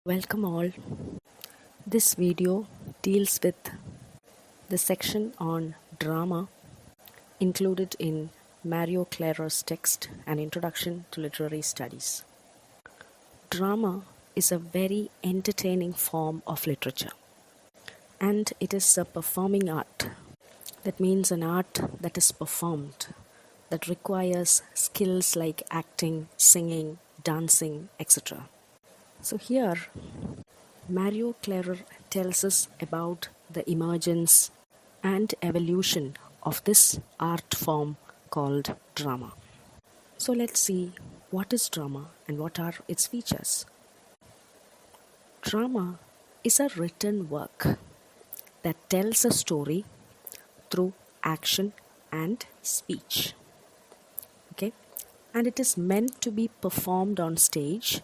Welcome all. This video deals with the section on drama included in Mario Klarer's text, An Introduction to Literary Studies. Drama is a very entertaining form of literature, and it is a performing art. That means an art that is performed, that requires skills like acting, singing, dancing, etc. So here, Mario Klarer tells us about the emergence and evolution of this art form called drama. So let's see what is drama and what are its features. Drama is a written work that tells a story through action and speech. Okay? And it is meant to be performed on stage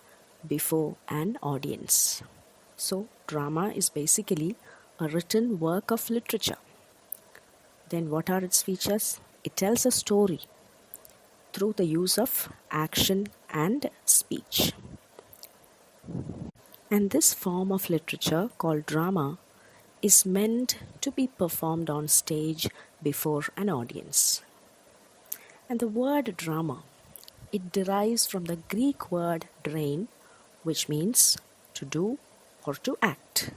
before an audience. So, drama is basically a written work of literature. Then, what are its features? It tells a story through the use of action and speech. And this form of literature called drama is meant to be performed on stage before an audience. And the word drama, it derives from the Greek word drain, which means to do or to act.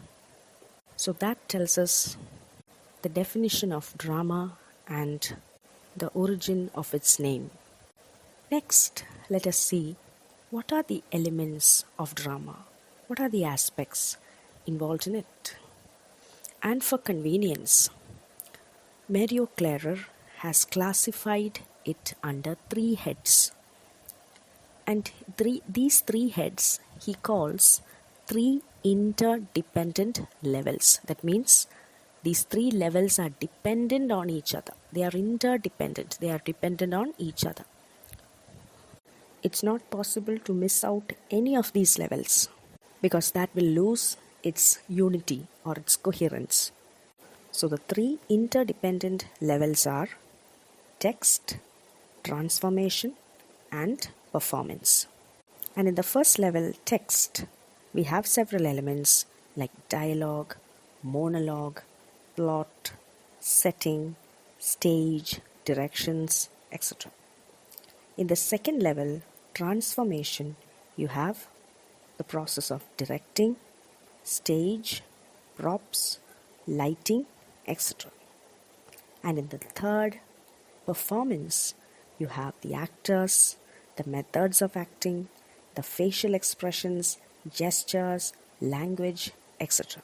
So that tells us the definition of drama and the origin of its name. Next, let us see what are the elements of drama, what are the aspects involved in it. And for convenience, Mario Klarer has classified it under three heads. And these three heads he calls three interdependent levels. That means these three levels are dependent on each other. They are interdependent. They are dependent on each other. It's not possible to miss out any of these levels because that will lose its unity or its coherence. So the three interdependent levels are text, transformation, and performance. And in the first level, text, we have several elements like dialogue, monologue, plot, setting, stage, directions, etc. In the second level, transformation, you have the process of directing, stage, props, lighting, etc. And in the third, performance, you have the actors, the methods of acting, the facial expressions, gestures, language, etc.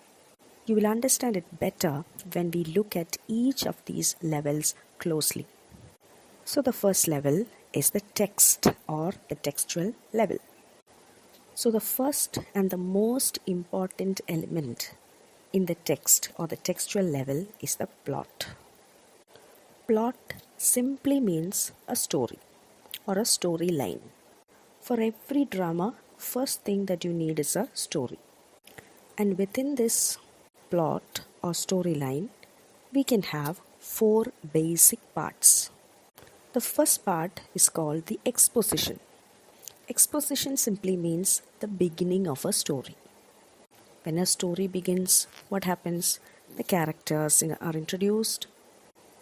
You will understand it better when we look at each of these levels closely. So the first level is the text or the textual level. So the first and the most important element in the text or the textual level is the plot. Plot simply means a story or a storyline. For every drama, first thing that you need is a story. And within this plot or storyline, we can have four basic parts. The first part is called the exposition. Exposition simply means the beginning of a story. When a story begins, what happens? The characters are introduced,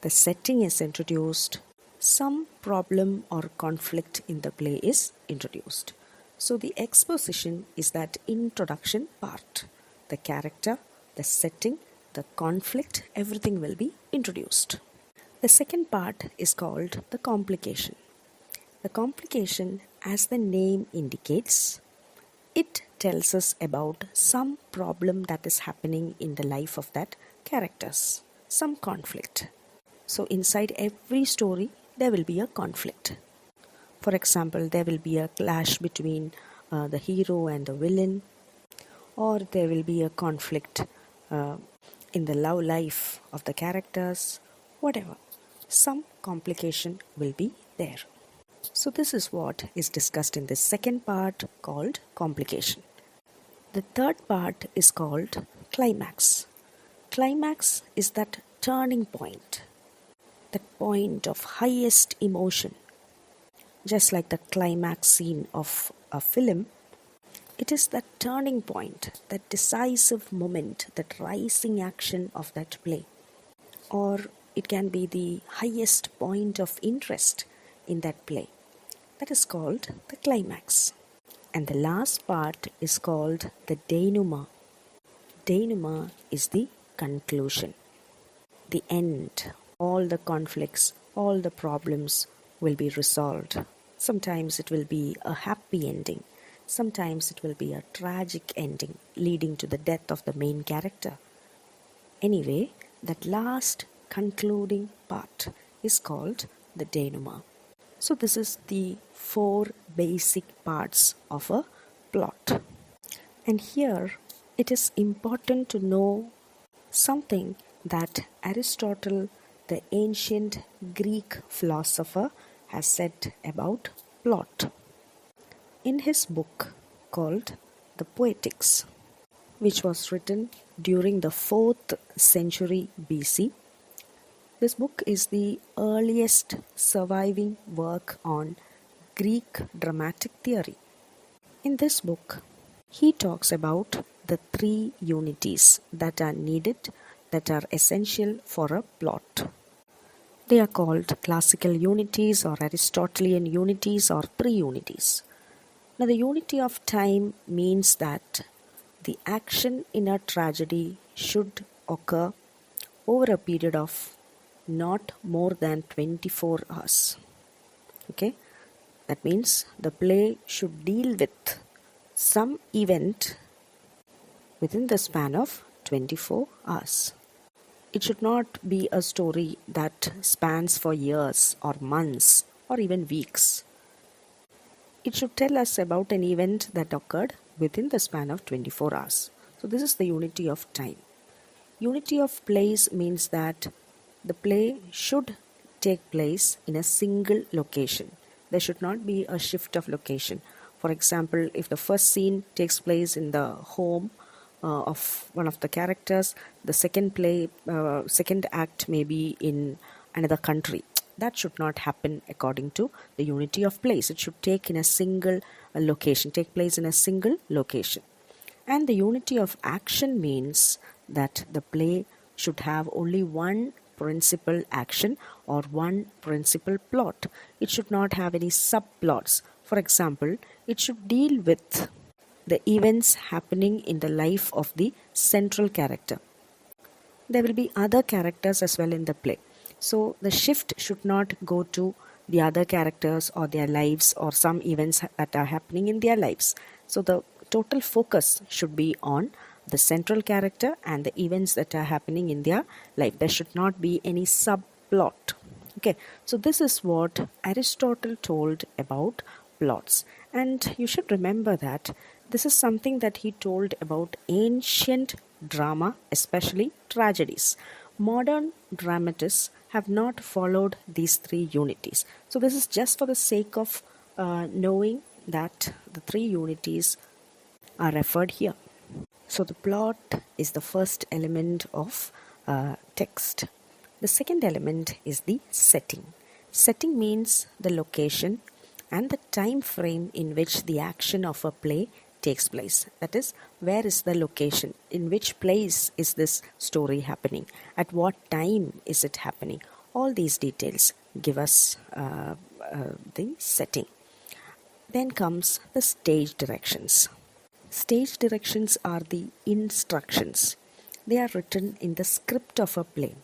the setting is introduced, some problem or conflict in the play is introduced. So the exposition is that introduction part. The character, the setting, the conflict, everything will be introduced. The second part is called the complication. The complication, as the name indicates, it tells us about some problem that is happening in the life of that characters, some conflict. So inside every story, there will be a conflict. For example, there will be a clash between the hero and the villain, or there will be a conflict in the love life of the characters, whatever. Some complication will be there. So this is what is discussed in the second part called complication. The third part is called climax. Climax is that turning point, that point of highest emotion. Just like the climax scene of a film, It is that turning point, that decisive moment, that rising action of that play. Or it can be the highest point of interest in that play. That is called the climax. And the last part is called the denouement. Denouement is the conclusion, the end. All the conflicts, all the problems will be resolved. Sometimes it will be a happy ending. Sometimes it will be a tragic ending leading to the death of the main character. Anyway, that last concluding part is called the denouement. So this is the 4 basic parts of a plot. And here it is important to know something that Aristotle, the ancient Greek philosopher, has said about plot. In his book called The Poetics, which was written during the 4th century BC, this book is the earliest surviving work on Greek dramatic theory. In this book, he talks about the 3 unities that are needed, that are essential for a plot. They are called classical unities or Aristotelian unities or 3 unities. Now, the unity of time means that the action in a tragedy should occur over a period of not more than 24 hours. Okay, that means the play should deal with some event within the span of 24 hours. It should not be a story that spans for years or months or even weeks. It should tell us about an event that occurred within the span of 24 hours. So this is the unity of time. Unity of place means that the play should take place in a single location. There should not be a shift of location. For example, if the first scene takes place in the home of one of the characters, the second act may be in another country. That should not happen according to the unity of place. It should take place in a single location. And the unity of action means that the play should have only one principal action or one principal plot. It should not have any subplots. For example, it should deal with the events happening in the life of the central character. There will be other characters as well in the play. So the shift should not go to the other characters or their lives or some events that are happening in their lives. So the total focus should be on the central character and the events that are happening in their life. There should not be any subplot. Okay, so this is what Aristotle told about plots. And you should remember that this is something that he told about ancient drama, especially tragedies. Modern dramatists have not followed these 3 unities. So this is just for the sake of knowing that the 3 unities are referred here. So the plot is the first element of text. The second element is the setting. Setting means the location and the time frame in which the action of a play takes place. That is, where is the location? In which place is this story happening? At what time is it happening? All these details give us the setting. Then comes the stage directions. Stage directions are the instructions. They are written in the script of a play.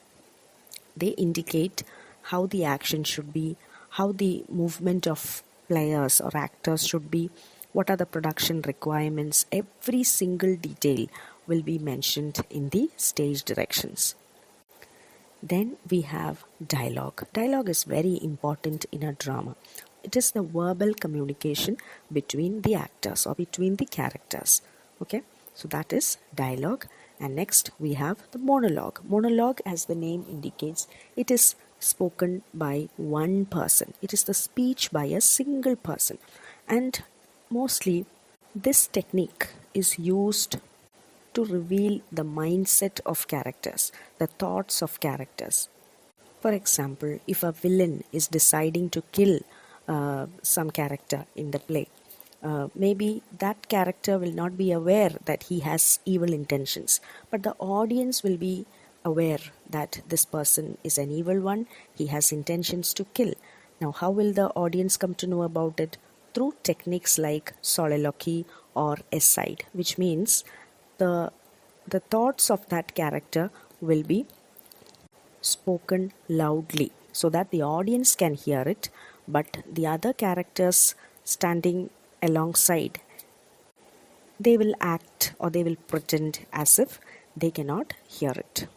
They indicate how the action should be, how the movement of players or actors should be, what are the production requirements. Every single detail will be mentioned in the stage directions. Then we have dialogue. Dialogue is very important in a drama. It is the verbal communication between the actors or between the characters. Okay, so that is dialogue. And next we have the monologue. Monologue, as the name indicates, it is spoken by one person. It is the speech by a single person. And mostly this technique is used to reveal the mindset of characters, the thoughts of characters. For example, if a villain is deciding to kill some character in the play, maybe that character will not be aware that he has evil intentions, but the audience will be aware that this person is an evil one, he has intentions to kill. Now, how will the audience come to know about it? Through techniques like soliloquy or aside, which means the thoughts of that character will be spoken loudly so that the audience can hear it, but the other characters standing alongside, they will act or they will pretend as if they cannot hear it.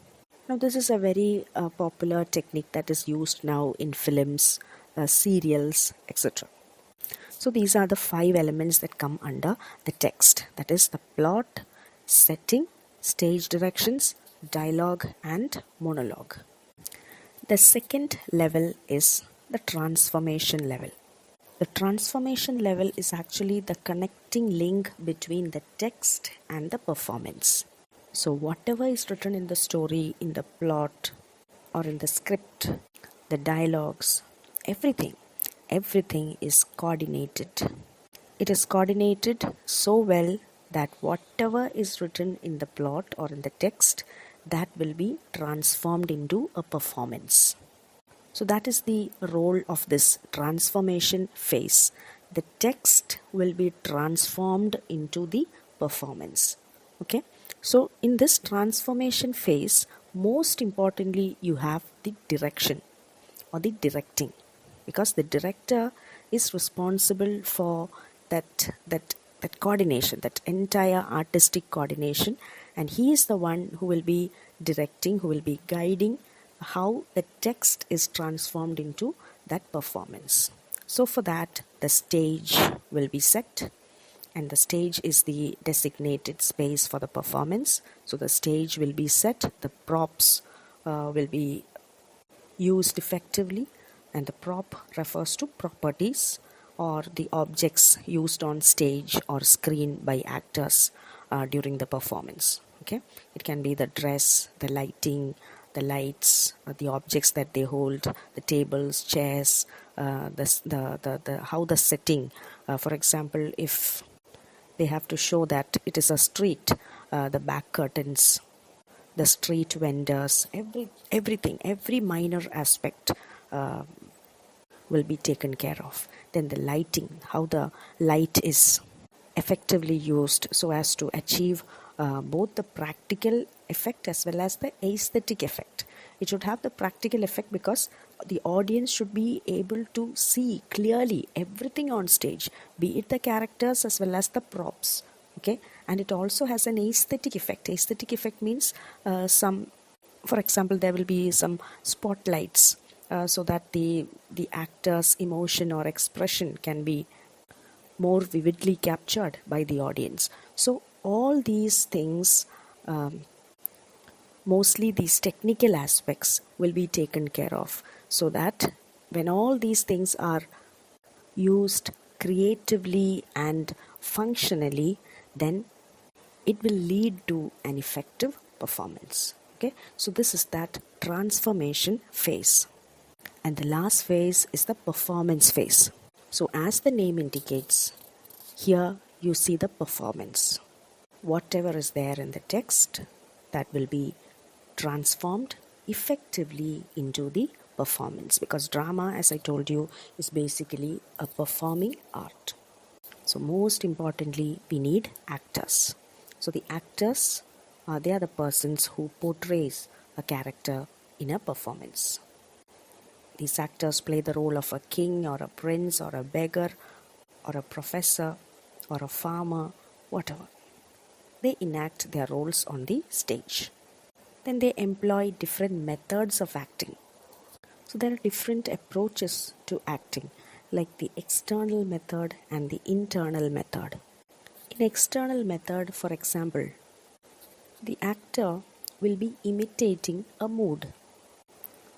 Now, this is a very popular technique that is used now in films, serials, etc. So, these are the 5 elements that come under the text, that is, the plot, setting, stage directions, dialogue, and monologue. The second level is the transformation level. The transformation level is actually the connecting link between the text and the performance. So, whatever is written in the story, in the plot, or in the script, the dialogues, everything is coordinated. It is coordinated so well that whatever is written in the plot or in the text, that will be transformed into a performance. So that is the role of this transformation phase. The text will be transformed into the performance. Okay. So in this transformation phase, most importantly, you have the direction or the directing, because the director is responsible for that coordination, that entire artistic coordination, and he is the one who will be directing, who will be guiding how the text is transformed into that performance. So for that, the stage will be set, and the stage is the designated space for the performance. So the stage will be set, the props will be used effectively, and the prop refers to properties or the objects used on stage or screen by actors during the performance. Okay, it can be the dress, the lighting, the lights, the objects that they hold, the tables, chairs, the how the setting. For example, if they have to show that it is a street, the back curtains, the street vendors, every minor aspect will be taken care of. Then the lighting, how the light is effectively used so as to achieve both the practical effect as well as the aesthetic effect. It should have the practical effect because the audience should be able to see clearly everything on stage, be it the characters as well as the props. Okay, and it also has an aesthetic effect. Aesthetic effect means for example, there will be some spotlights so that the actor's emotion or expression can be more vividly captured by the audience. So all these things, mostly these technical aspects, will be taken care of, so that when all these things are used creatively and functionally, then it will lead to an effective performance. Okay, so this is that transformation phase. And the last phase is the performance phase. So as the name indicates, here you see the performance. Whatever is there in the text, that will be transformed effectively into the performance, because drama, as I told you, is basically a performing art. So most importantly, we need actors. So the actors, they are the persons who portrays a character in a performance. These actors play the role of a king or a prince or a beggar or a professor or a farmer, whatever. They enact their roles on the stage. Then they employ different methods of acting. So there are different approaches to acting, like the external method and the internal method. In external method, for example, the actor will be imitating a mood,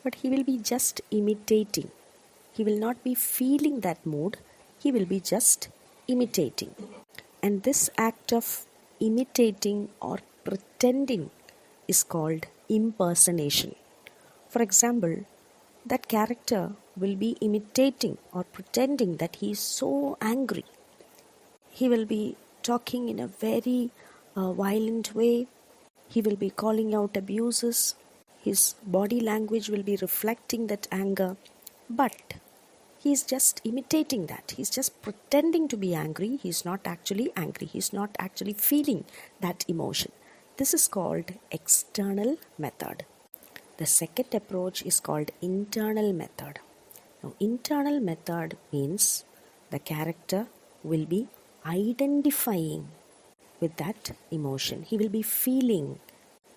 but he will be just imitating. He will not be feeling that mood, he will be just imitating. And this act of imitating or pretending is called impersonation. For example, that character will be imitating or pretending that he is so angry. He will be talking in a very violent way. He will be calling out abuses. His body language will be reflecting that anger. But he's just imitating that. He's just pretending to be angry. He's not actually angry. He's not actually feeling that emotion. This is called external method. The second approach is called internal method. Now, internal method means the character will be identifying with that emotion. He will be feeling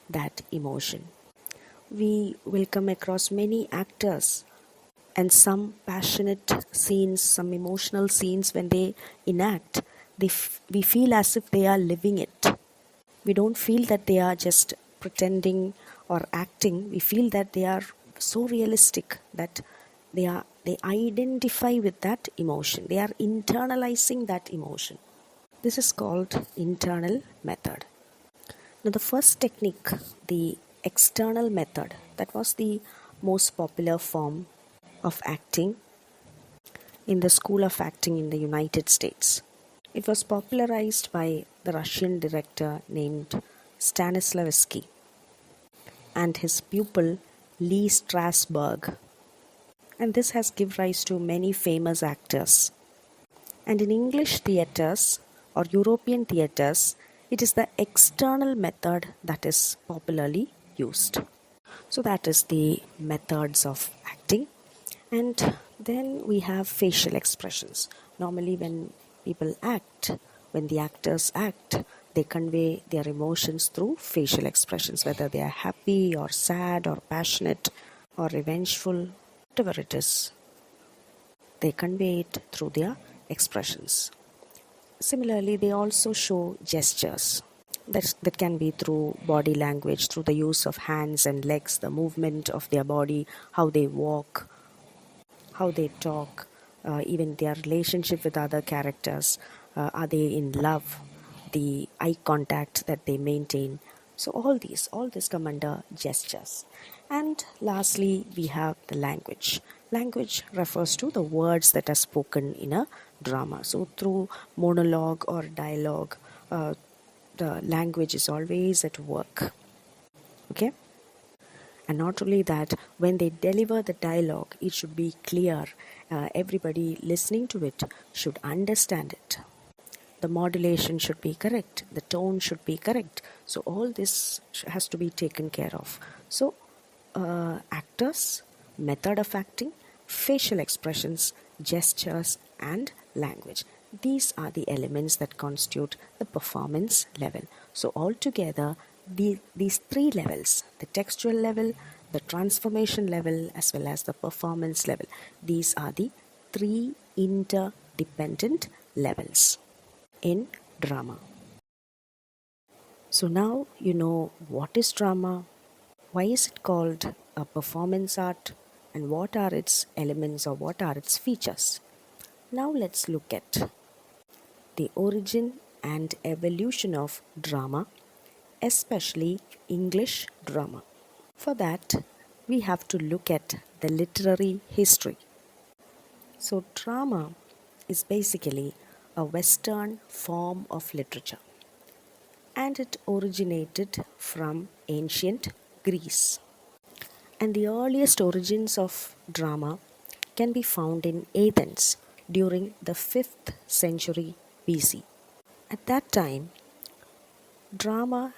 that emotion. We will come across many actors and some passionate scenes, some emotional scenes when they enact, we feel as if they are living it. We don't feel that they are just pretending or acting. We feel that they are so realistic that they identify with that emotion. They are internalizing that emotion. This is called internal method. Now, the first technique, the external method, that was the most popular form of acting in the School of Acting in the United States. It was popularized by the Russian director named Stanislavski and his pupil Lee Strasberg. And this has given rise to many famous actors. And in English theatres or European theatres, it is the external method that is popularly used. So that is the methods of acting. And then we have facial expressions. Normally when people act, when the actors act, they convey their emotions through facial expressions, whether they are happy or sad or passionate or revengeful, whatever it is. They convey it through their expressions. Similarly, they also show gestures. That can be through body language, through the use of hands and legs, the movement of their body, how they walk, how they talk, even their relationship with other characters. Are they in love? The eye contact that they maintain. So all this come under gestures. And lastly, we have the language. Language refers to the words that are spoken in a drama. So through monologue or dialogue, the language is always at work. Okay? And not only that, when they deliver the dialogue, it should be clear. Everybody listening to it should understand it. The modulation should be correct. The tone should be correct. So all this has to be taken care of. So actors, method of acting, facial expressions, gestures, and language. These are the elements that constitute the performance level. So altogether, these three levels, the textual level, the transformation level, as well as the performance level, these are the three interdependent levels in drama. So now you know what is drama, why is it called a performance art, and what are its elements or what are its features. Now let's look at the origin and evolution of drama, especially English drama. For that, we have to look at the literary history. So drama is basically a Western form of literature, and it originated from ancient Greece. And the earliest origins of drama can be found in Athens during the 5th century BC. At that time, drama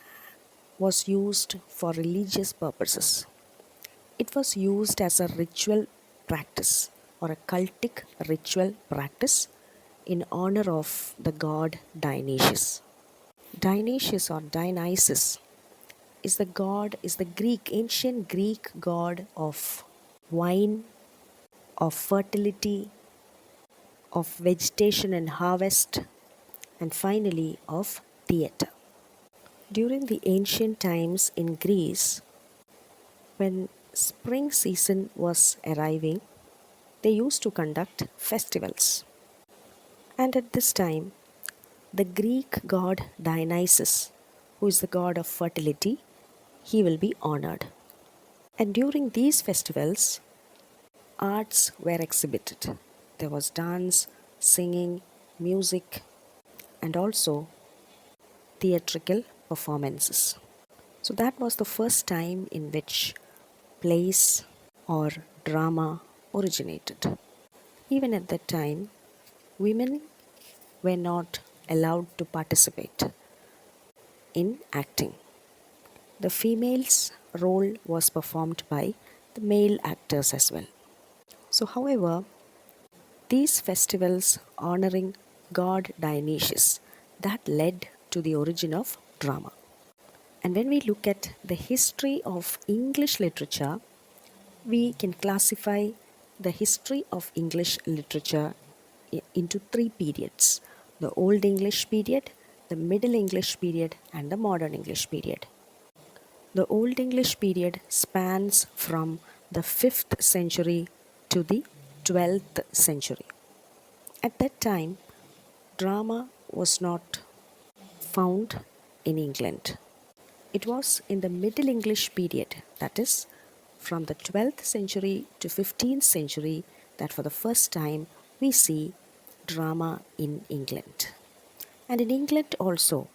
was used for religious purposes. It was used as a ritual practice or a cultic ritual practice in honor of the god Dionysius. Dionysius or Dionysus is the ancient Greek god of wine, of fertility, of vegetation and harvest, and finally of theatre. During the ancient times in Greece, when spring season was arriving, they used to conduct festivals. And at this time, the Greek god Dionysus, who is the god of fertility, he will be honored. And during these festivals, arts were exhibited. There was dance, singing, music, and also theatrical performances. So that was the first time in which plays or drama originated. Even at that time, women were not allowed to participate in acting. The female's role was performed by the male actors as well. So, however, these festivals honoring god Dionysius that led to the origin of drama. And when we look at the history of English literature, we can classify the history of English literature into three periods: the Old English period, the Middle English period, and the Modern English period. The Old English period spans from the 5th century to the 12th century. At that time, drama was not found in England. It was in the Middle English period, that is, from the 12th century to 15th century, that for the first time we see drama in England. And in England also,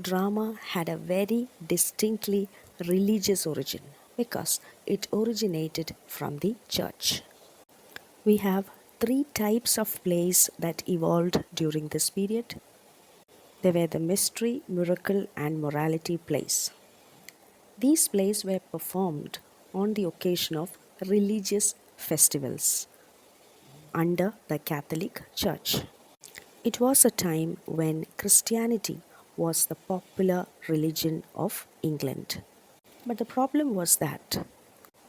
drama had a very distinctly religious origin because it originated from the church. We have three types of plays that evolved during this period. They were the mystery, miracle, and morality plays. These plays were performed on the occasion of religious festivals under the Catholic Church. It was a time when Christianity was the popular religion of England. But the problem was that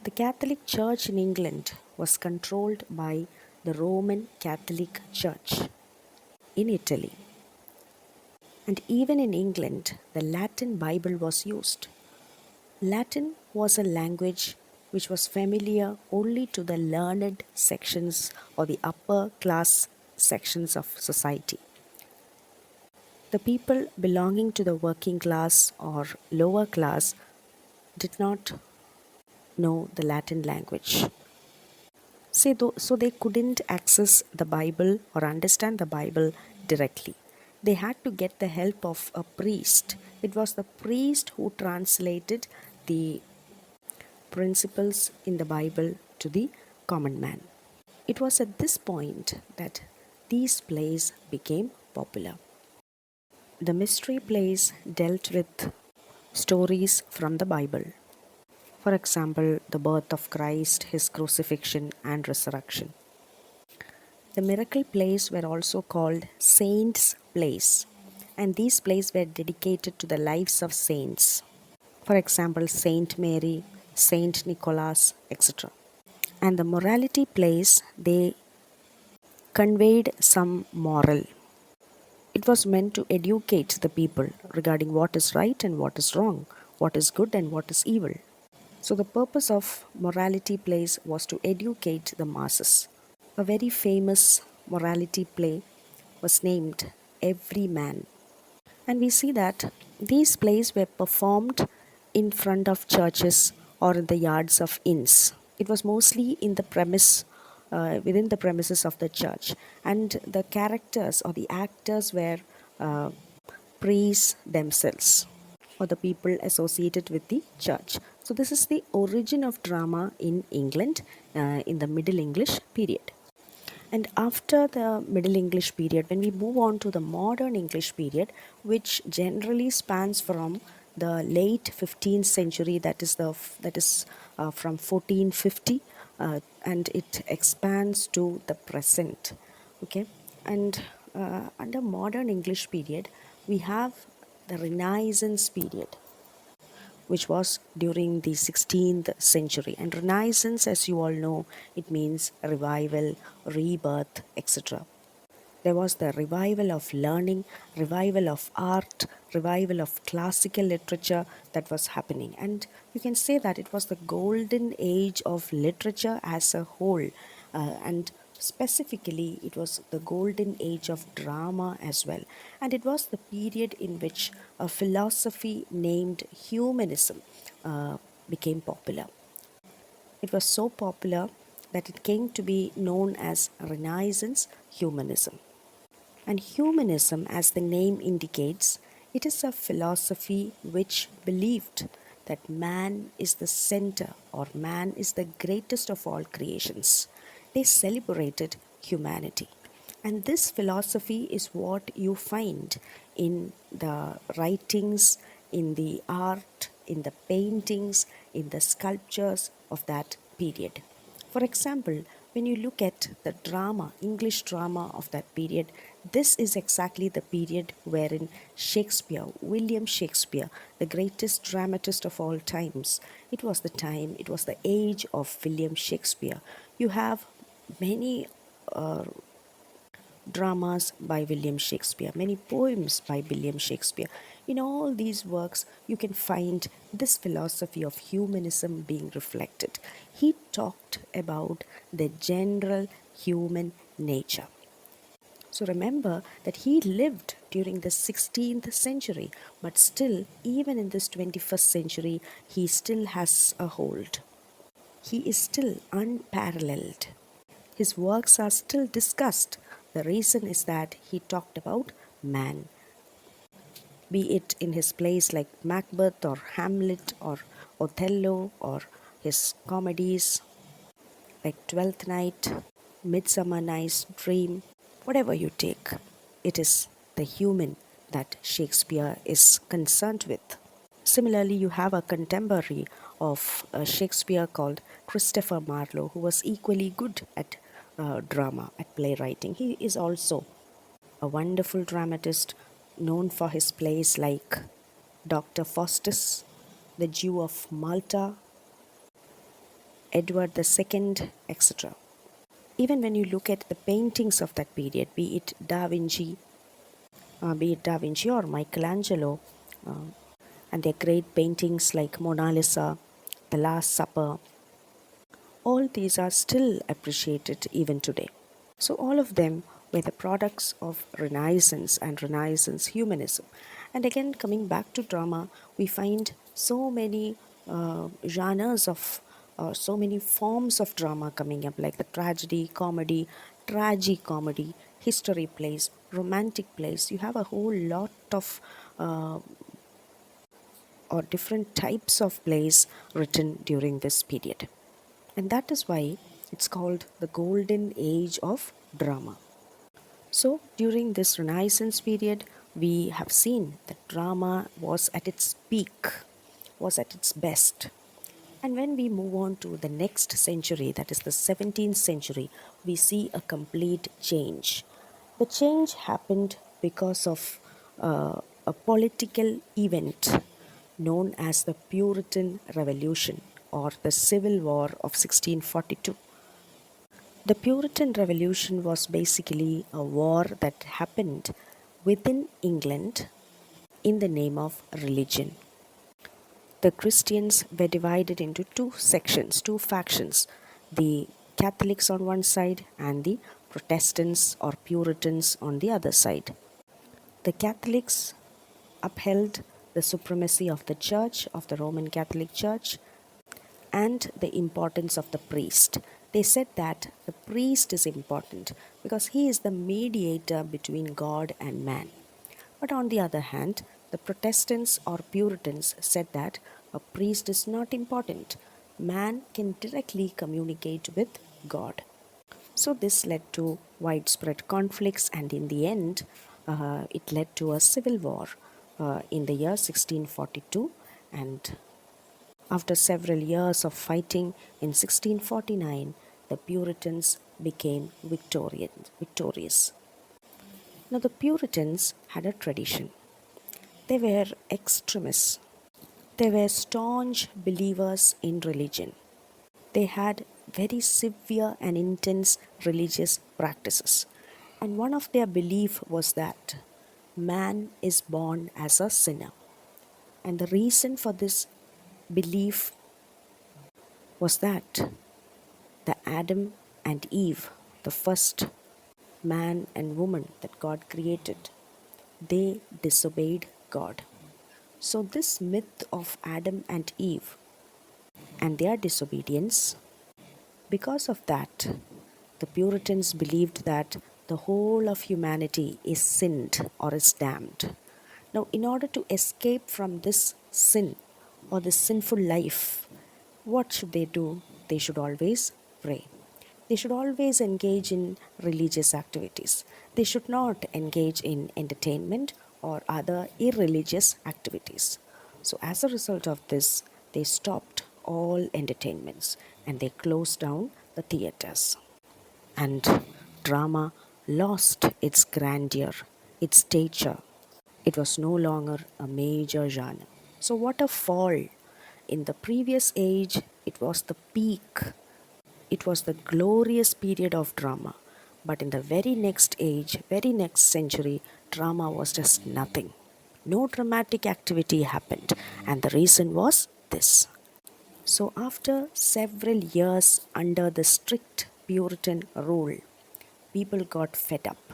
the Catholic Church in England was controlled by the Roman Catholic Church in Italy. And even in England, the Latin Bible was used. Latin was a language which was familiar only to the learned sections or the upper class sections of society. The people belonging to the working class or lower class did not know the Latin language. So they couldn't access the Bible or understand the Bible directly. They had to get the help of a priest. It was the priest who translated the principles in the Bible to the common man. It was at this point that these plays became popular. The mystery plays dealt with stories from the Bible. For example, the birth of Christ, his crucifixion, and resurrection. The miracle plays were also called saints' plays, and these plays were dedicated to the lives of saints. For example, Saint Mary, Saint Nicholas, etc. And the morality plays, they conveyed some moral. It was meant to educate the people regarding what is right and what is wrong, what is good and what is evil. So, the purpose of morality plays was to educate the masses. A very famous morality play was named Every Man. And we see that these plays were performed in front of churches or in the yards of inns. It was mostly in the premise, within the premises of the church. And the characters or the actors were uh, priests themselves or the people associated with the church. So, this is the origin of drama in England in the Middle English period. And after the Middle English period, when we move on to the Modern English period, which generally spans from the late 15th century, that is from 1450, and it expands to the present. Okay, and under Modern English period, we have the Renaissance period, which was during the 16th century. And Renaissance, as you all know, it means revival, rebirth, etc. There was the revival of learning, revival of art, revival of classical literature that was happening. And you can say that it was the golden age of literature as a whole. And specifically, it was the golden age of drama as well. And it was the period in which a philosophy named humanism became popular. It was so popular that it came to be known as Renaissance humanism. And humanism, as the name indicates, it is a philosophy which believed that man is the center or man is the greatest of all creations. They celebrated humanity. And this philosophy is what you find in the writings, in the art, in the paintings, in the sculptures of that period. For example, when you look at the drama, English drama of that period, this is exactly the period wherein Shakespeare, William Shakespeare, the greatest dramatist of all times, it was the time, it was the age of William Shakespeare. You have many dramas by William Shakespeare, many poems by William Shakespeare. In all these works, you can find this philosophy of humanism being reflected. He talked about the general human nature. So remember that he lived during the 16th century, but still, even in this 21st century, he still has a hold. He is still unparalleled. His works are still discussed. The reason is that he talked about man, be it in his plays like Macbeth or Hamlet or Othello or his comedies like Twelfth Night, Midsummer Night's Dream, whatever you take, it is the human that Shakespeare is concerned with. Similarly, you have a contemporary of Shakespeare called Christopher Marlowe, who was equally good at drama, at playwriting. He is also a wonderful dramatist known for his plays like Dr. Faustus, The Jew of Malta, Edward II, etc. Even when you look at the paintings of that period, be it Da Vinci or Michelangelo, and their great paintings like Mona Lisa, The Last Supper, all these are still appreciated even today. So, all of them were the products of Renaissance and Renaissance humanism. And again, coming back to drama, we find so many genres of, so many forms of drama coming up, like the tragedy, comedy, tragi-comedy, history plays, romantic plays. You have a whole lot of or different types of plays written during this period. And that is why it's called the golden age of drama. So, during this Renaissance period, we have seen that drama was at its peak, was at its best. And when we move on to the next century, that is the 17th century, we see a complete change. The change happened because of a political event known as the Puritan Revolution or the Civil War of 1642. The Puritan Revolution was basically a war that happened within England in the name of religion. The Christians were divided into two sections, two factions, the Catholics on one side and the Protestants or Puritans on the other side. The Catholics upheld the supremacy of the Church, of the Roman Catholic Church, and the importance of the priest. They said that the priest is important because he is the mediator between God and man. But on the other hand, the Protestants or Puritans said that a priest is not important. Man can directly communicate with God. So this led to widespread conflicts, and in the end, it led to a civil war in the year 1642. And after several years of fighting in 1649, the Puritans became victorious. Now, the Puritans had a tradition. They were extremists. They were staunch believers in religion. They had very severe and intense religious practices. And one of their belief was that man is born as a sinner. And the reason for this belief was that the Adam and Eve, the first man and woman that God created, they disobeyed God. So, this myth of Adam and Eve and their disobedience, because of that, the Puritans believed that the whole of humanity is sinned or is damned. Now, in order to escape from this sin or this sinful life, what should they do? They should always pray. They should always engage in religious activities. They should not engage in entertainment or other irreligious activities. So, as a result of this, they stopped all entertainments and they closed down the theaters. And drama lost its grandeur, its stature. It was no longer a major genre. So, what a fall! In the previous age, it was the peak, it was the glorious period of drama. But in the very next age, very next century, drama was just nothing. No dramatic activity happened, and the reason was this. So, after several years under the strict Puritan rule, people got fed up.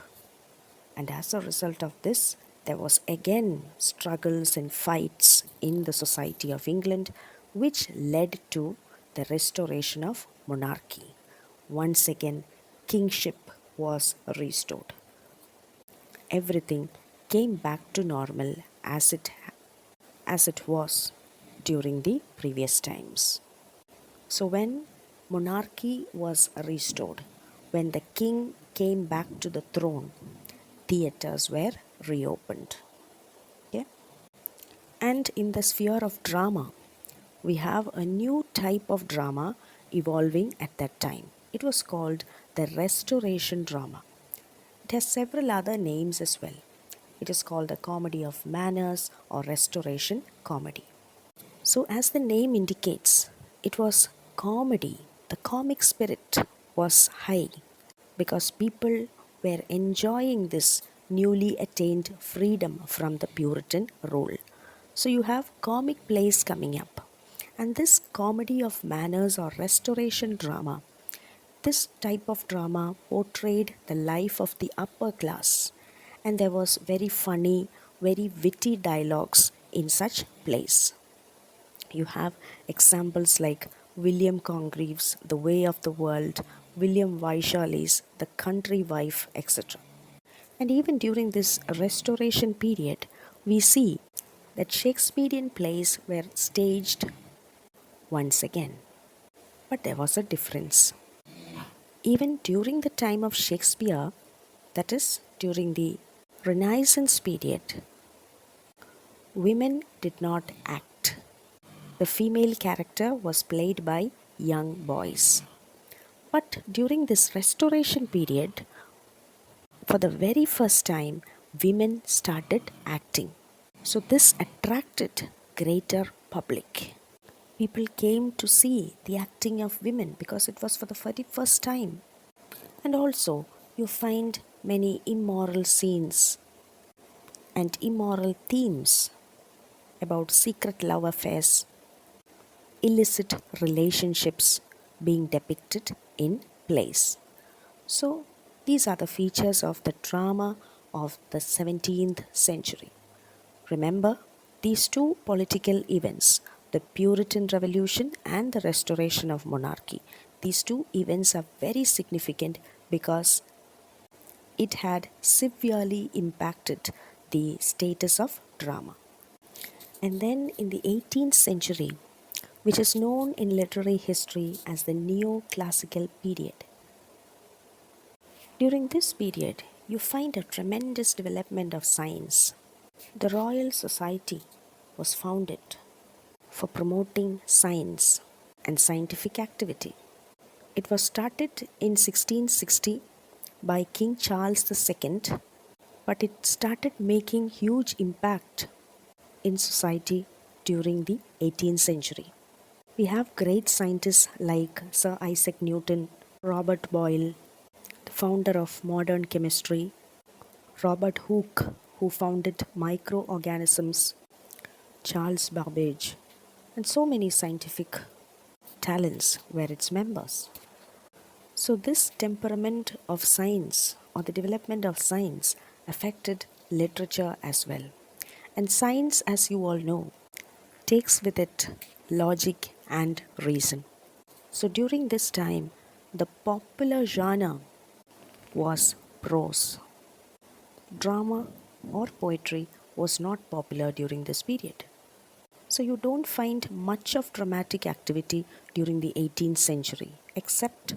And as a result of this, there was again struggles and fights in the society of England, which led to the restoration of monarchy. Once again, kingship was restored. Everything came back to normal as it was during the previous times. So when monarchy was restored, when the king came back to the throne, theaters were reopened. Okay? And in the sphere of drama, we have a new type of drama evolving at that time. It was called the Restoration drama. It has several other names as well. It is called the comedy of manners or restoration comedy. So, as the name indicates, it was comedy. The comic spirit was high because people were enjoying this newly attained freedom from the Puritan rule. So, you have comic plays coming up. And this comedy of manners or restoration drama, this type of drama portrayed the life of the upper class. And there was very funny, very witty dialogues in such plays. You have examples like William Congreve's The Way of the World, William Vaishali's The Country Wife, etc. And even during this restoration period, we see that Shakespearean plays were staged once again. But there was a difference. Even during the time of Shakespeare, that is, during the Renaissance period, women did not act. The female character was played by young boys. But during this restoration period, for the very first time, women started acting. So this attracted greater public. People came to see the acting of women because it was for the very first time. And also, you find many immoral scenes and immoral themes about secret love affairs, illicit relationships being depicted in plays. So, these are the features of the drama of the 17th century. Remember, these two political events, the Puritan Revolution and the restoration of monarchy, these two events are very significant because it had severely impacted the status of drama. And then in the 18th century, which is known in literary history as the neoclassical period. During this period, you find a tremendous development of science. The Royal Society was founded for promoting science and scientific activity. It was started in 1660 by King Charles II, but it started making huge impact in society during the 18th century. We have great scientists like Sir Isaac Newton, Robert Boyle, the founder of modern chemistry, Robert Hooke, who founded microorganisms, Charles Babbage, and so many scientific talents were its members. So, this temperament of science or the development of science affected literature as well. And science, as you all know, takes with it logic and reason. So, during this time, the popular genre was prose. Drama or poetry was not popular during this period. So you don't find much of dramatic activity during the 18th century, except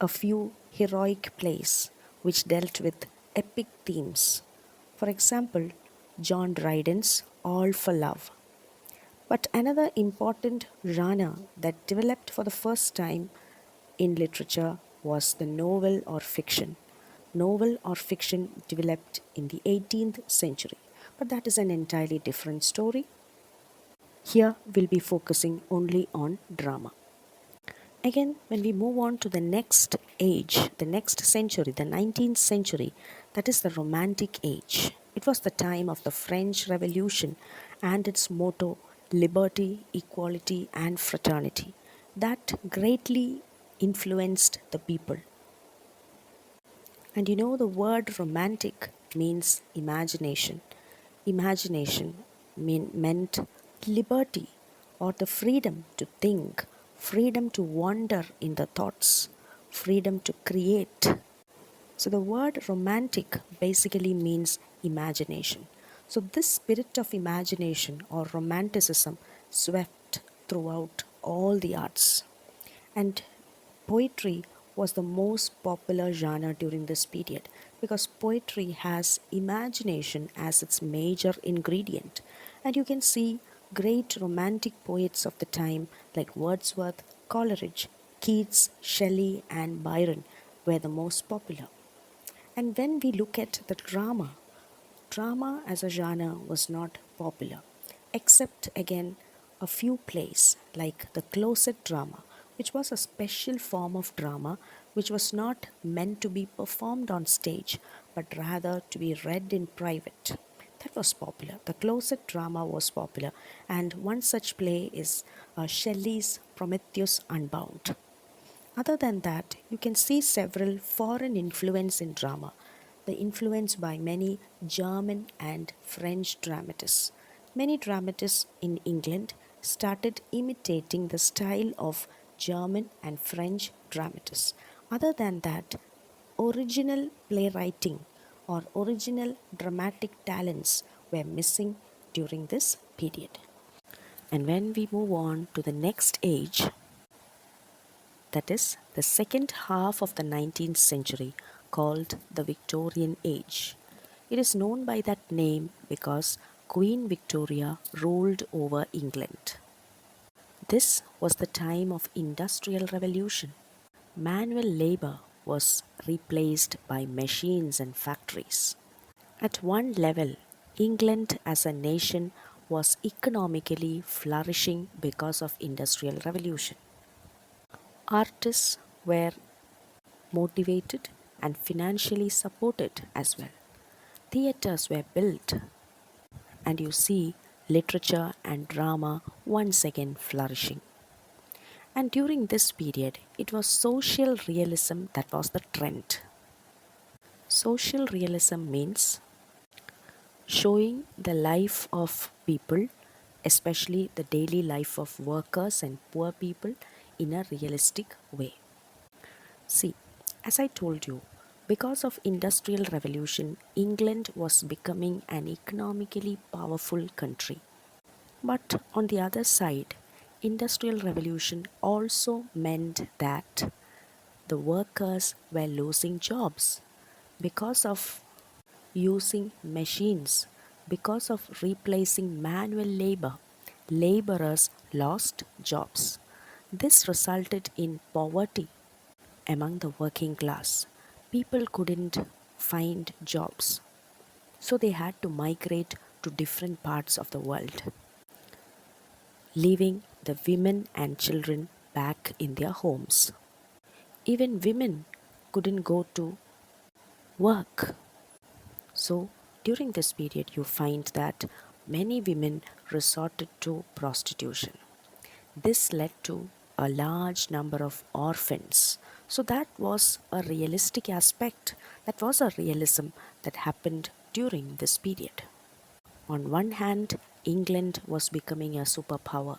a few heroic plays which dealt with epic themes. For example, John Dryden's All for Love. But another important genre that developed for the first time in literature was the novel or fiction. Novel or fiction developed in the 18th century, but that is an entirely different story. Here we'll be focusing only on drama. Again, when we move on to the next age, the next century, the 19th century, that is the Romantic Age. It was the time of the French Revolution and its motto, liberty, equality, and fraternity, that greatly influenced the people. And you know, the word romantic means imagination. Imagination meant liberty or the freedom to think, freedom to wander in the thoughts, freedom to create. So the word romantic basically means imagination. So this spirit of imagination or romanticism swept throughout all the arts. And poetry was the most popular genre during this period because poetry has imagination as its major ingredient. And you can see great romantic poets of the time like Wordsworth, Coleridge, Keats, Shelley, and Byron were the most popular. And when we look at the drama as a genre was not popular, except again a few plays like the closet drama, which was a special form of drama which was not meant to be performed on stage but rather to be read in private. That was popular. The closet drama was popular, and one such play is Shelley's Prometheus Unbound. Other than that, you can see several foreign influence in drama. The influence by many German and French dramatists. Many dramatists in England started imitating the style of German and French dramatists. Other than that, original playwriting or original dramatic talents were missing during this period. And when we move on to the next age, that is the second half of the 19th century, called the Victorian Age. It is known by that name because Queen Victoria ruled over England. This was the time of industrial revolution. Manual labor was replaced by machines and factories. At one level, England as a nation was economically flourishing because of industrial revolution. Artists were motivated and financially supported as well. Theatres were built, and you see literature and drama once again flourishing. And during this period, it was social realism that was the trend. Social realism means showing the life of people, especially the daily life of workers and poor people, in a realistic way. See, as I told you, because of industrial revolution, England was becoming an economically powerful country. But on the other side, industrial revolution also meant that the workers were losing jobs because of using machines, because of replacing manual labor. Laborers lost jobs. This resulted in poverty among the working class. People couldn't find jobs, so they had to migrate to different parts of the world, leaving the women and children back in their homes. Even women couldn't go to work. So, during this period, you find that many women resorted to prostitution. This led to a large number of orphans. So that was a realistic aspect. That was a realism that happened during this period. On one hand, England was becoming a superpower,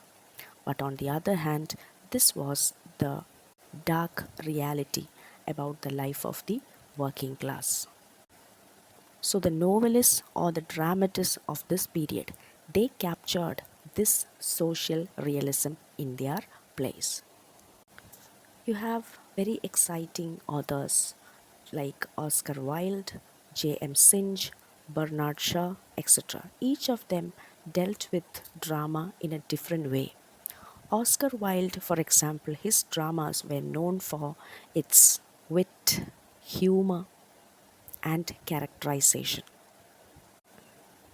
but on the other hand, this was the dark reality about the life of the working class. So the novelists or the dramatists of this period, they captured this social realism in their plays. You have very exciting authors like Oscar Wilde, J.M. Synge, Bernard Shaw, etc. Each of them dealt with drama in a different way. Oscar Wilde, for example, his dramas were known for its wit, humor, and characterization.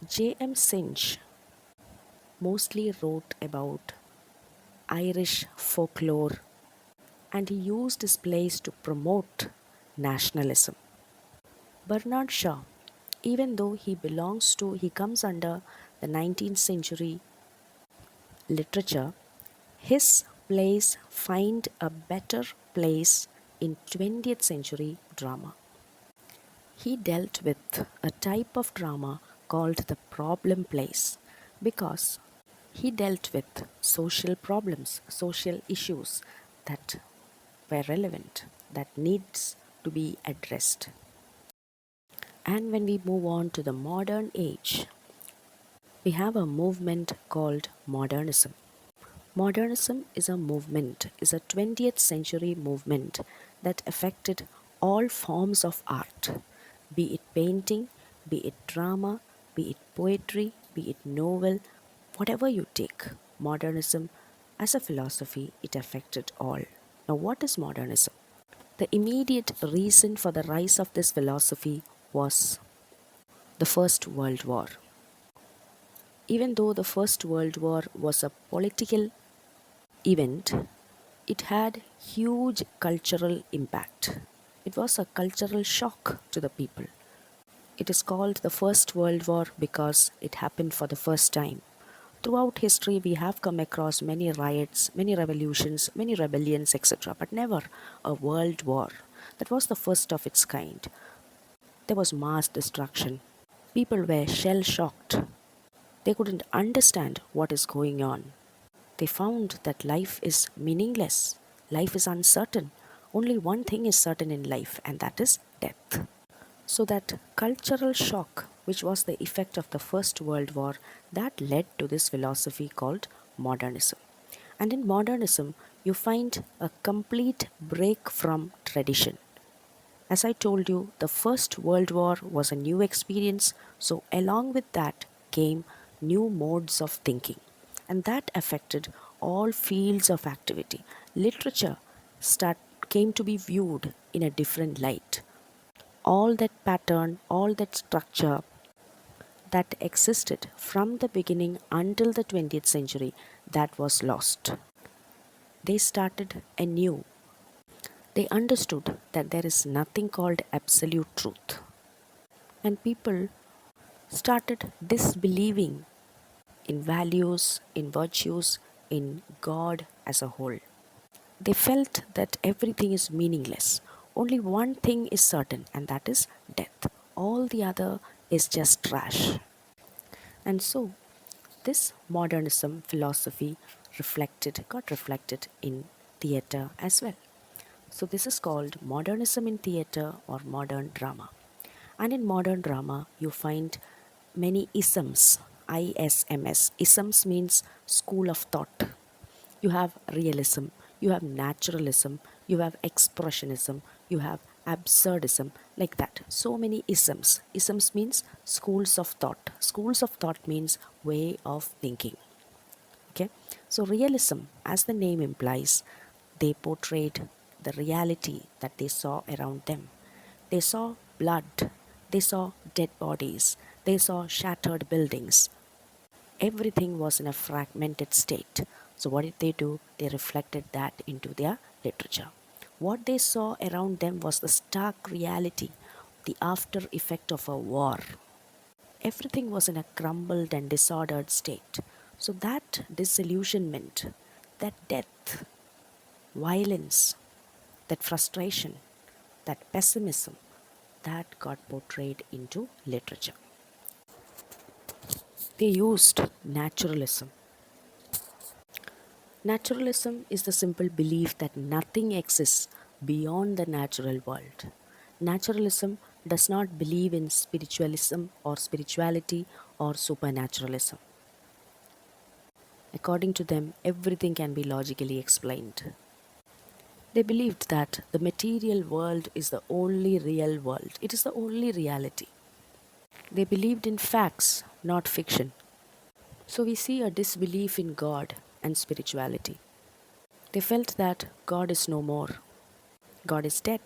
J.M. Synge mostly wrote about Irish folklore and he used his plays to promote nationalism. Bernard Shaw, even though he comes under the 19th century literature, his plays find a better place in 20th century drama. He dealt with a type of drama called the problem plays because he dealt with social problems, social issues that were relevant, that needs to be addressed. And when we move on to the modern age, we have a movement called Modernism. Modernism is a 20th century movement that affected all forms of art, be it painting, be it drama, be it poetry, be it novel, whatever you take. Modernism as a philosophy, it affected all. Now, what is modernism? The immediate reason for the rise of this philosophy was the First World War. Even though the First World War was a political event, it had huge cultural impact. It was a cultural shock to the people. It is called the First World War because it happened for the first time. Throughout history, we have come across many riots, many revolutions, many rebellions, etc., but never a world war. That was the first of its kind. There was mass destruction. People were shell shocked. They couldn't understand what is going on. They found that life is meaningless. Life is uncertain. Only one thing is certain in life, and that is death. So, that cultural shock, which was the effect of the First World War, that led to this philosophy called modernism. And in modernism, you find a complete break from tradition. As I told you, the First World War was a new experience, so along with that came new modes of thinking, and that affected all fields of activity. Literature came to be viewed in a different light. All that pattern, all that structure that existed from the beginning until the 20th century, that was lost. They started anew. They understood that there is nothing called absolute truth. And people started disbelieving in values, in virtues, in God as a whole. They felt that everything is meaningless. Only one thing is certain, and that is death. All the other is just trash. And so, this modernism philosophy got reflected in theatre as well. So, this is called modernism in theatre or modern drama. And in modern drama, you find many isms. ISMS. Isms means school of thought. You have realism, you have naturalism, you have expressionism, you have absurdism, like that. So many isms. Isms means schools of thought. Schools of thought means way of thinking. Okay, so realism, as the name implies, they portrayed the reality that they saw around them. They saw blood, they saw dead bodies, they saw shattered buildings. Everything was in a fragmented state. So, what did they do? They reflected that into their literature. What they saw around them was the stark reality, the after effect of a war. Everything was in a crumbled and disordered state. So, that disillusionment, that death, violence, that frustration, that pessimism, that got portrayed into literature. They used naturalism. Naturalism is the simple belief that nothing exists beyond the natural world. Naturalism does not believe in spiritualism or spirituality or supernaturalism. According to them, everything can be logically explained. They believed that the material world is the only real world, it is the only reality. They believed in facts, not fiction. So we see a disbelief in God and spirituality. They felt that God is no more, God is dead.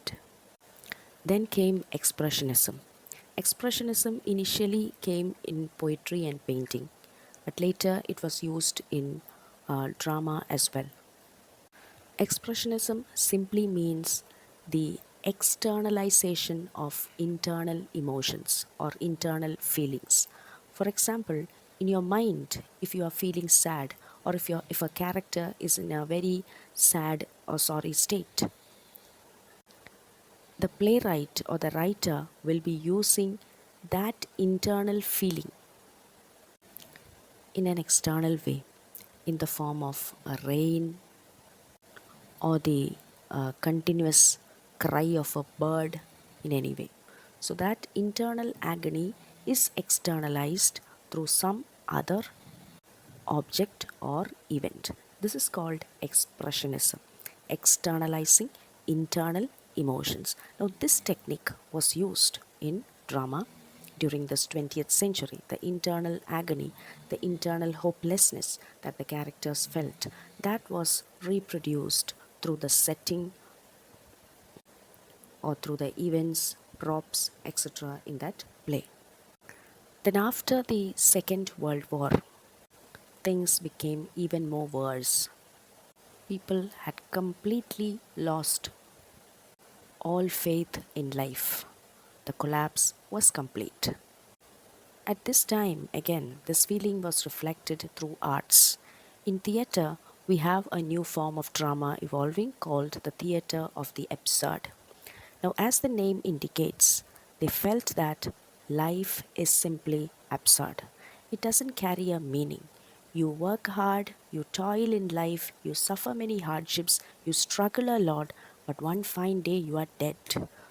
Then came Expressionism. Expressionism initially came in poetry and painting, but later it was used in drama as well. Expressionism simply means the externalization of internal emotions or internal feelings. For example, in your mind, if you are feeling sad, or if a character is in a very sad or sorry state, the playwright or the writer will be using that internal feeling in an external way, in the form of a rain or the continuous cry of a bird in any way. So that internal agony is externalized through some other object or event. This is called expressionism, externalizing internal emotions. Now, this technique was used in drama during this 20th century. The internal agony, the internal hopelessness that the characters felt, that was reproduced through the setting or through the events, props, etc. in that play. Then, after the Second World War, things became even more worse. People had completely lost all faith in life. The collapse was complete. At this time, again, this feeling was reflected through arts. In theatre, we have a new form of drama evolving called the theatre of the absurd. Now, as the name indicates, they felt that life is simply absurd. It doesn't carry a meaning. You work hard, you toil in life, you suffer many hardships, you struggle a lot, but one fine day you are dead.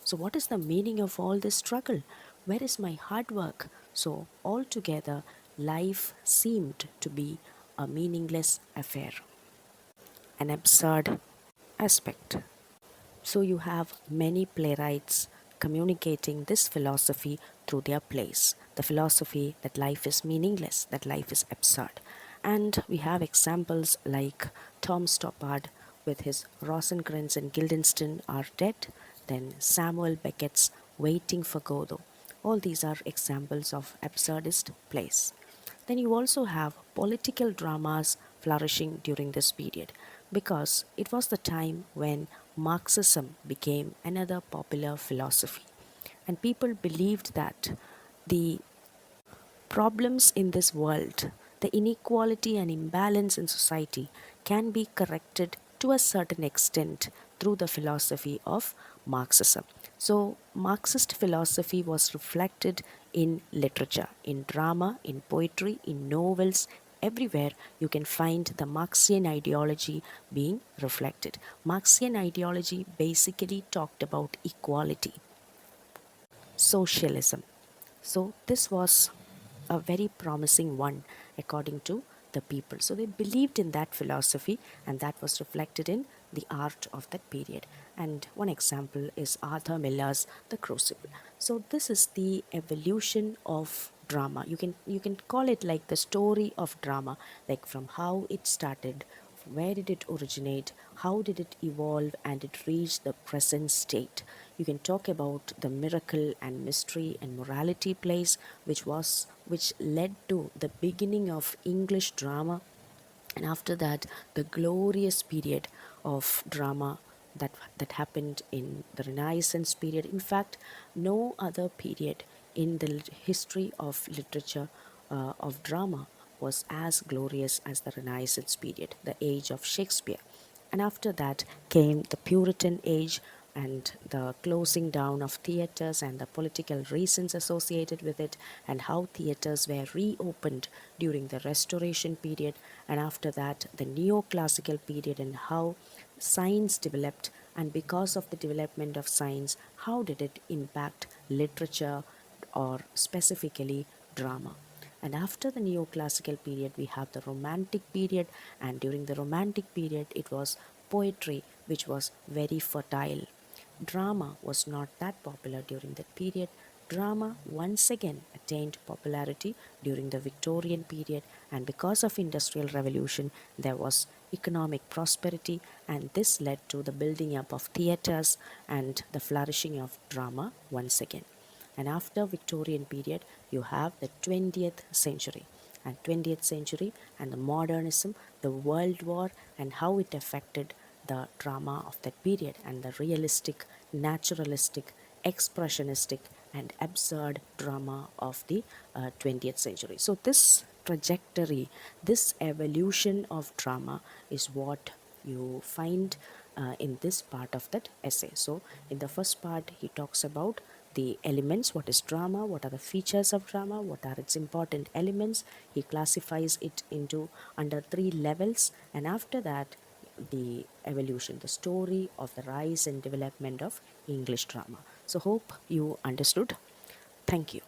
So, what is the meaning of all this struggle? Where is my hard work? So, altogether, life seemed to be a meaningless affair, an absurd aspect. So you have many playwrights communicating this philosophy through their plays. The philosophy that life is meaningless, that life is absurd. And we have examples like Tom Stoppard with his Rosencrantz and Guildenstern are dead, then Samuel Beckett's Waiting for Godot. All these are examples of absurdist plays. Then you also have political dramas flourishing during this period because it was the time when Marxism became another popular philosophy. And people believed that the problems in this world, the inequality and imbalance in society, can be corrected to a certain extent through the philosophy of Marxism. So, Marxist philosophy was reflected in literature, in drama, in poetry, in novels. Everywhere you can find the Marxian ideology being reflected. Marxian ideology basically talked about equality, socialism. So, this was a very promising one according to the people. So, they believed in that philosophy, and that was reflected in the art of that period. And one example is Arthur Miller's The Crucible. So, this is the evolution of drama. You can call it like the story of drama, like from how it started, where did it originate, how did it evolve, and it reached the present state. You can talk about the miracle and mystery and morality plays, which led to the beginning of English drama, and after that the glorious period of drama that happened in the Renaissance period. In fact, no other period in the history of literature of drama was as glorious as the Renaissance period, the age of Shakespeare. And after that came the Puritan age, and the closing down of theaters and the political reasons associated with it, and how theaters were reopened during the Restoration period, and after that, the neoclassical period, and how science developed. And because of the development of science, how did it impact literature or specifically drama? And after the neoclassical period, we have the romantic period, and during the romantic period, it was poetry which was very fertile. Drama was not that popular during that period. Drama once again attained popularity during the Victorian period, and because of industrial revolution there was economic prosperity, and this led to the building up of theaters and the flourishing of drama once again. And after Victorian period, you have the 20th century, and 20th century and the modernism, the world war, and how it affected the drama of that period, and the realistic, naturalistic, expressionistic, and absurd drama of the 20th century. So this trajectory, this evolution of drama is what you find in this part of that essay. So in the first part, he talks about the elements, what is drama, what are the features of drama, what are its important elements. He classifies it into under three levels, and after that, the evolution, the story of the rise and development of English drama. So hope you understood. Thank you.